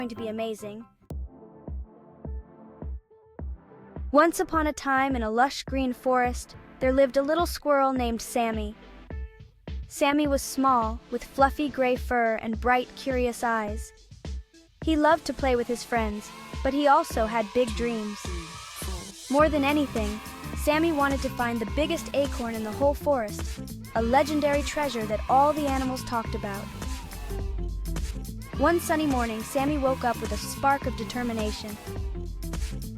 going to be amazing. Once upon a time, in a lush green forest, there lived a little squirrel named Sammy. Sammy was small, with fluffy gray fur and bright, curious eyes. He loved to play with his friends, but he also had big dreams. More than anything, Sammy wanted to find the biggest acorn in the whole forest, a legendary treasure that all the animals talked about. One sunny morning, Sammy woke up with a spark of determination.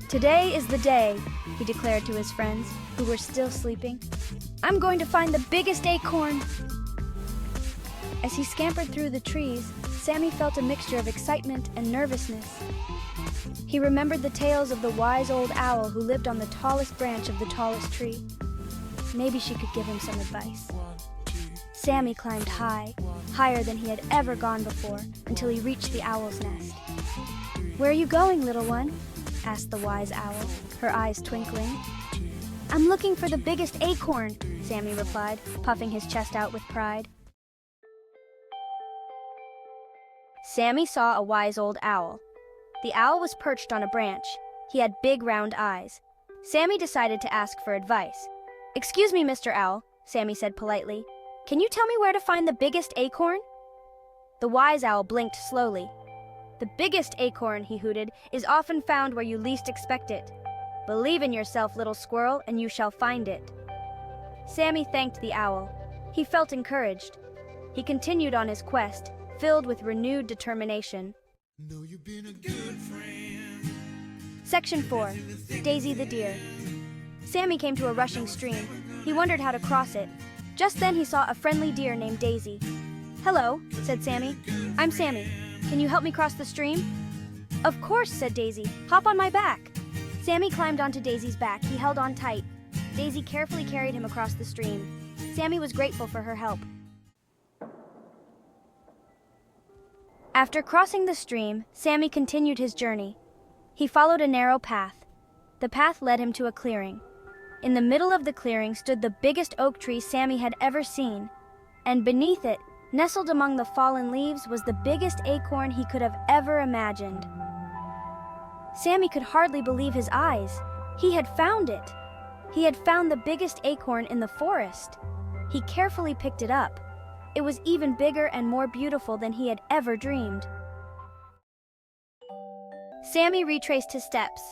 "Today is the day," he declared to his friends, who were still sleeping. "I'm going to find the biggest acorn." As he scampered through the trees, Sammy felt a mixture of excitement and nervousness. He remembered the tales of the wise old owl who lived on the tallest branch of the tallest tree. Maybe she could give him some advice. Sammy climbed high, higher than he had ever gone before, until he reached the owl's nest. "Where are you going, little one?" asked the wise owl, her eyes twinkling. "I'm looking for the biggest acorn," Sammy replied, puffing his chest out with pride. Sammy saw a wise old owl. The owl was perched on a branch. He had big round eyes. Sammy decided to ask for advice. "Excuse me, Mr. Owl," Sammy said politely. "Can you tell me where to find the biggest acorn?" The wise owl blinked slowly. "The biggest acorn," he hooted, "is often found where you least expect it. Believe in yourself, little squirrel, and you shall find it." Sammy thanked the owl. He felt encouraged. He continued on his quest, filled with renewed determination. Know you've been a good friend. Section 4. Daisy the Deer. Sammy came to a rushing stream. He wondered how to cross it. Just then he saw a friendly deer named Daisy. "Hello," said Sammy. "I'm Sammy. Can you help me cross the stream?" "Of course," said Daisy. "Hop on my back." Sammy climbed onto Daisy's back. He held on tight. Daisy carefully carried him across the stream. Sammy was grateful for her help. After crossing the stream, Sammy continued his journey. He followed a narrow path. The path led him to a clearing. In the middle of the clearing stood the biggest oak tree Sammy had ever seen, and beneath it, nestled among the fallen leaves, was the biggest acorn he could have ever imagined. Sammy could hardly believe his eyes. He had found it. He had found the biggest acorn in the forest. He carefully picked it up. It was even bigger and more beautiful than he had ever dreamed. Sammy retraced his steps.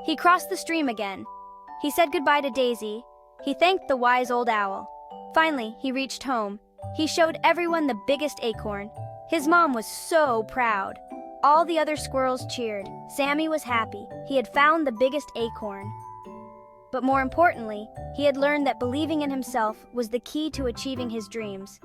He crossed the stream again. He said goodbye to Daisy. He thanked the wise old owl. Finally, he reached home. He showed everyone the biggest acorn. His mom was so proud. All the other squirrels cheered. Sammy was happy. He had found the biggest acorn. But more importantly, he had learned that believing in himself was the key to achieving his dreams.